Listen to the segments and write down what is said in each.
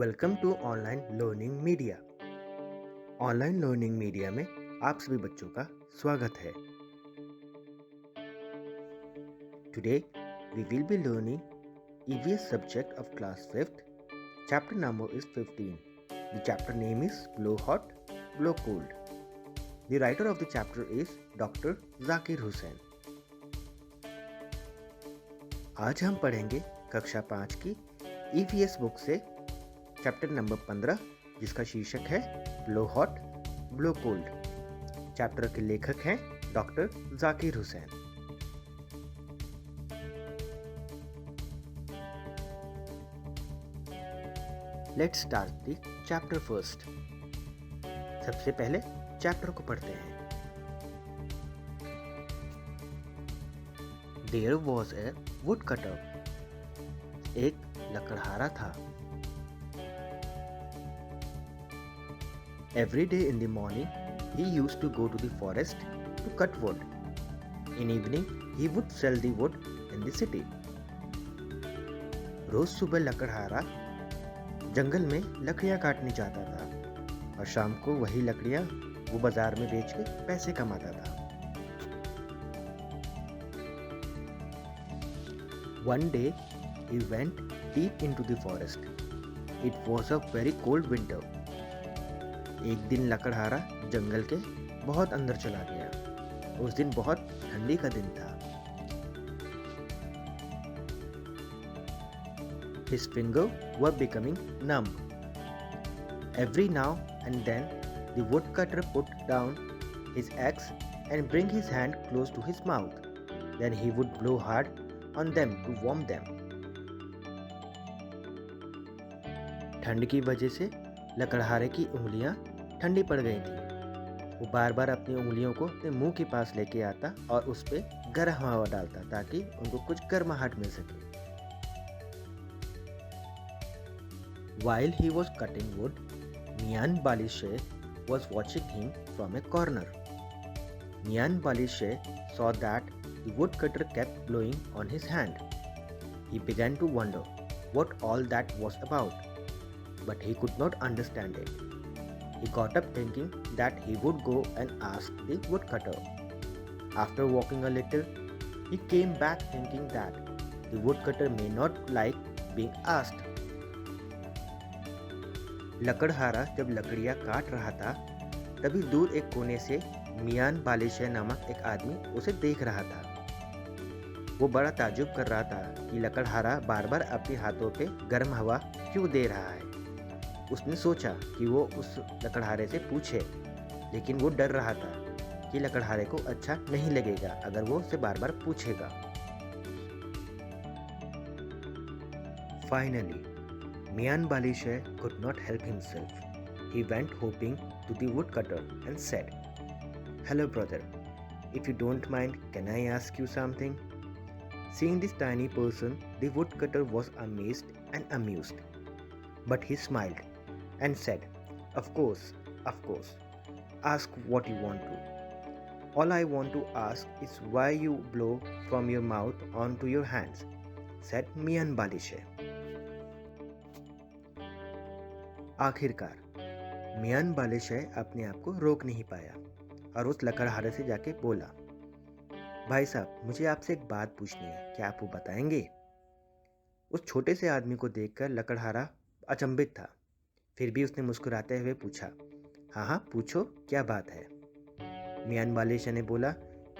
Welcome to online learning media. Online learning media में आप सभी बच्चों का स्वागत है। Today we will be learning EVS subject of class 5th. Chapter number is 15. The chapter name is Blow Hot, Blow Cold. The writer of the chapter is Dr. Zakir Hussain. आज हम पढ़ेंगे कक्षा 5 की ईवीएस बुक से chapter number 15, जिसका शीर्षक है blow hot blow cold. Chapter के लेखक हैं doctor Zakir Hussain. Let's start the chapter first. सबसे पहले चैप्टर को पढ़ते हैं। There was a wood cutter. एक लकड़हारा था। Every day in the morning, he used to go to the forest to cut wood. In evening, he would sell the wood in the city. रोज सुबह लकड़हारा जंगल में लकड़ियां काटने जाता था और शाम को वही लकड़ियां वो बाजार में बेच के पैसे कमाता था। One day, he went deep into the forest. It was a very cold winter. एक दिन लकड़हारा जंगल के बहुत अंदर चला गया। उस दिन बहुत ठंडी का दिन था। His fingers were becoming numb. Every now and then, the woodcutter put down his axe and bring his hand close to his mouth. Then he would blow hard on them to warm them. ठंड की वजह से लकड़हारे की उंगलियां ठंडी पड़ गई थी। वो बार बार अपनी उंगलियों को अपने मुंह के पास लेके आता और उस पे गर्म हवा डालता ताकि उनको कुछ गर्माहट मिल सके। While he was cutting wood, Mian Balishe was watching him from a corner. Mian Balishe saw that the woodcutter kept blowing on his hand. He began to wonder what all that was about, but he could not understand it. He got up thinking that he would go and ask the woodcutter. After walking a little, he came back thinking that the woodcutter may not like being asked. लकड़हारा जब लकड़ियां काट रहा था, तभी दूर एक कोने से मियान बालिशे नामक एक आदमी उसे देख रहा था। वो बड़ा ताज्जुब कर रहा था कि लकड़हारा बार बार अपने हाथों पे गर्म हवा क्यों दे रहा है। उसने सोचा कि वो उस लकड़हारे से पूछे, लेकिन वो डर रहा था कि लकड़हारे को अच्छा नहीं लगेगा अगर वो उससे बार बार पूछेगा। Finally, Mian Balishe could not help himself. He went hopping to the woodcutter and said, "Hello, brother. If you don't mind, can I ask you something?" Seeing this tiny person, the woodcutter was amazed and amused. But he smiled and said, of course, ask what you want to. All I want to ask is why you blow from your mouth onto your hands, said Mian Balishe. आखिरकार मियान बालिशे अपने आप को रोक नहीं पाया और उस लकड़हारे से जाके बोला, भाई साहब, मुझे आपसे एक बात पूछनी है, क्या आप वो बताएंगे? उस छोटे से आदमी को देखकर लकड़हारा अचंभित था। फिर भी उसने मुस्कुराते हुए पूछा, हाँ, पूछो, क्या बात है? मियान बालिशे ने बोला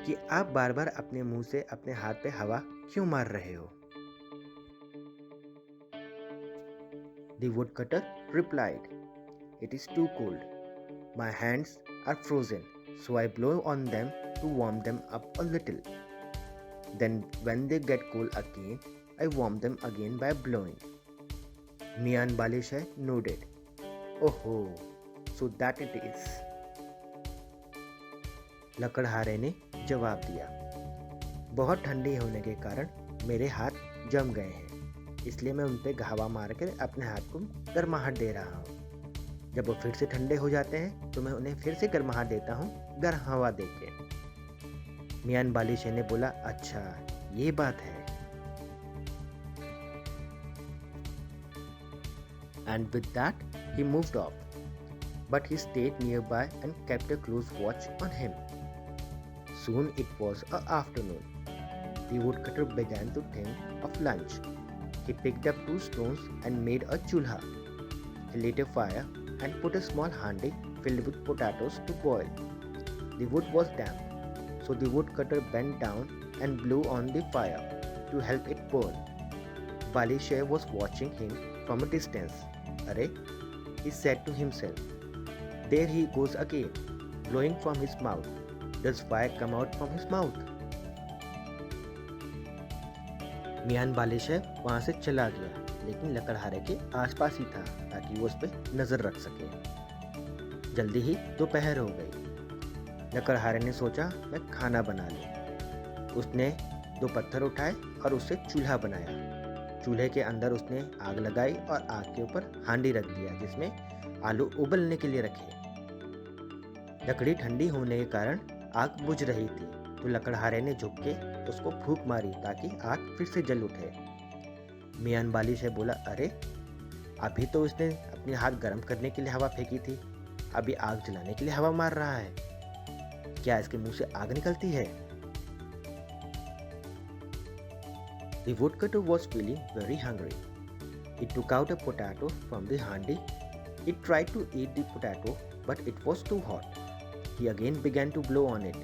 कि आप बार बार अपने मुंह से अपने हाथ पे हवा क्यों मार रहे हो? The woodcutter replied, "It is too cold. My hands are frozen, so I blow on them to warm them up a little. Then when they get cold again, I warm them again by blowing." Mian Balishe nodded. "Oh, so that it is." लकड़हारे ने जवाब दिया, बहुत ठंडी होने के कारण मेरे हाथ जम गए हैं, इसलिए मैं उन पे हवा मार कर अपने हाथ को गर्माहट दे रहा हूँ। जब वो फिर से ठंडे हो जाते हैं तो मैं उन्हें फिर से गर्माहट देता हूँ गर्म हवा देके। मियान बालिशे ने बोला, अच्छा, ये बात है। and with that he moved off. But he stayed nearby and kept a close watch on him. Soon it was a afternoon. The woodcutter began to think of lunch. He picked up 2 stones and made a chulha. He lit a fire and put a small handi filled with potatoes to boil. The wood was damp, so the woodcutter bent down and blew on the fire to help it burn. Bali Shah was watching him from a distance. "Arey," he said to himself, "there he goes again, blowing from his mouth. Does fire come out from his mouth?" मियान बालिशह वहाँ से चला गया, लेकिन लकड़हारे के आसपास ही था ताकि वो उस पर नज़र रख सके। जल्दी ही दोपहर हो गई। लकड़हारे ने सोचा मैं खाना बना लूँ। उसने 2 पत्थर उठाए और उससे चूल्हा बनाया। चूल्हे के अंदर उसने आग लगाई और आग के ऊपर हांडी रख दिया जिसमें आलू उबलने के लिए रखे। लकड़ी ठंडी होने के कारण आग बुझ रही थी, तो लकड़हारे ने झुक के उसको फूंक मारी ताकि आग फिर से जल उठे। मियान बाली से बोला, "अरे, अभी तो उसने अपने हाथ गर्म करने के लिए हवा फेंकी थी, अभी आग जलाने के लिए हवा मार रहा है। क्या इसके मुंह से आग निकलती है?" The woodcutter was feeling very hungry. He took out a potato from the handi. He tried to eat the potato, but it was too hot. He again began to blow on it.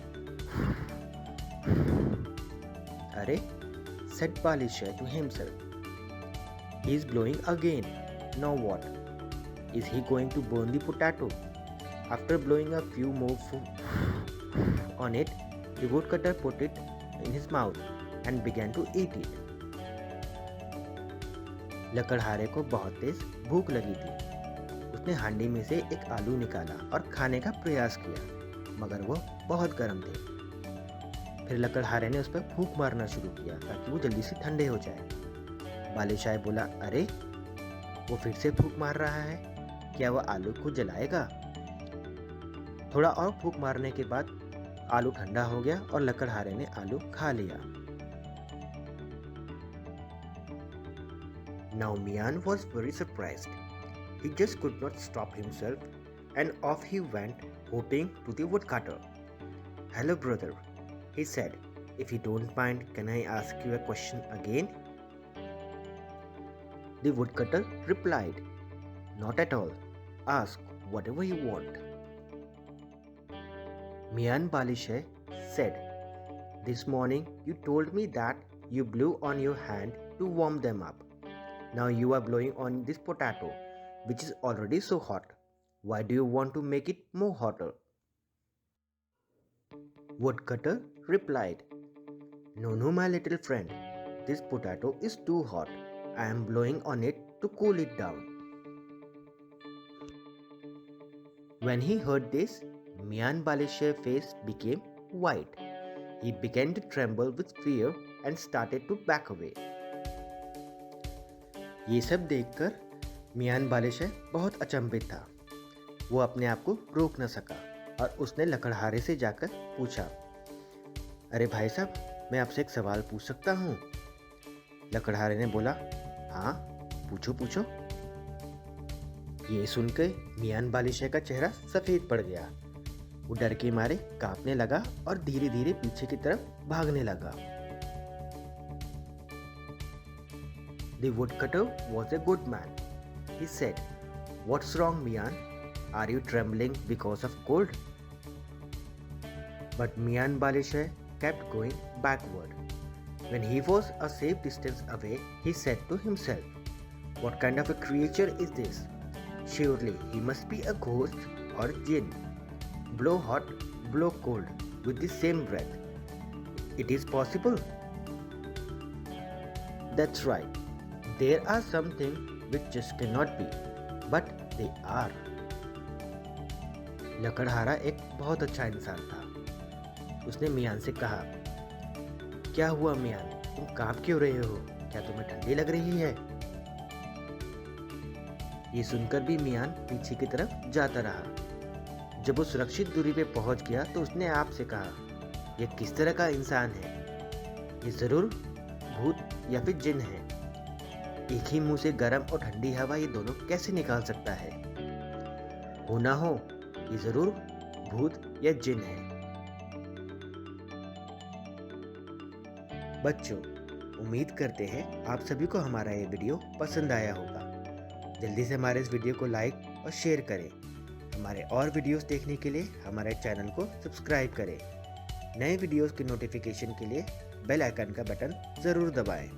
"Arey," said Bali Shah to himself. "He is blowing again. Now what? Is he going to burn the potato?" After blowing a few more on it, the woodcutter put it in his mouth and began to eat it. लकड़हारे को बहुत तेज भूख लगी थी। उसने हांडी में से एक आलू निकाला और खाने का प्रयास किया, मगर वो बहुत गर्म थे। फिर लकड़हारे ने उस पर फूंक मारना शुरू किया ताकि वो जल्दी से ठंडे हो जाए। बालिशाह बोला, "अरे, वो फिर से फूंक मार रहा है, क्या वह आलू को जलाएगा?" थोड़ा और फूंक मारने के बाद आलू ठंडा हो गया और लकड़हारे ने आलू खा लिया। Now Mian was very surprised. He just could not stop himself, and off he went, hoping to the woodcutter. "Hello, brother," he said. "If you don't mind, can I ask you a question again?" The woodcutter replied, "Not at all. Ask whatever you want." Mian Balisheh said, "This morning you told me that you blew on your hand to warm them up. Now you are blowing on this potato, which is already so hot. Why do you want to make it more hotter?" Woodcutter replied, No, my little friend. This potato is too hot. I am blowing on it to cool it down." When he heard this, Mian Balish's face became white. He began to tremble with fear and started to back away. ये सब देखकर मियान बालिशह बहुत अचंभित था। वो अपने आप को रोक न सका और उसने लकड़हारे से जाकर पूछा, "अरे भाई साहब, मैं आपसे एक सवाल पूछ सकता हूँ?" लकड़हारे ने बोला, "हाँ, पूछो पूछो।" ये सुनकर मियान बालिशह का चेहरा सफ़ेद पड़ गया। वो डर के मारे कांपने लगा और धीरे धीरे पीछे की तरफ भागने लगा। The woodcutter was a good man. He said, "What's wrong, Mian? Are you trembling because of cold?" But Mian Balishah kept going backward. When he was a safe distance away, he said to himself, "What kind of a creature is this? Surely he must be a ghost or jinn. Blow hot, blow cold with the same breath. It is possible?" That's right. There are some things which just cannot be, but they are. लकड़हारा एक बहुत अच्छा इंसान था। उसने मियान से कहा, "क्या हुआ मियान, तुम कांप क्यों रहे हो? क्या तुम्हें ठंडी लग रही है?" ये सुनकर भी मियान पीछे की तरफ जाता रहा। जब वो सुरक्षित दूरी पे पहुंच गया तो उसने आपसे कहा, "यह किस तरह का इंसान है? ये जरूर भूत या फिर जिन है। एक ही मुंह से गर्म और ठंडी हवा ये दोनों कैसे निकाल सकता है? हो ना हो, ये जरूर भूत या जिन है। बच्चों, उम्मीद करते हैं आप सभी को हमारा ये वीडियो पसंद आया होगा। जल्दी से हमारे इस वीडियो को लाइक और शेयर करें। हमारे और वीडियोस देखने के लिए हमारे चैनल को सब्सक्राइब करें। नए वीडियोस के नोटिफिकेशन के लिए बेल आइकन का बटन ज़रूर दबाएं।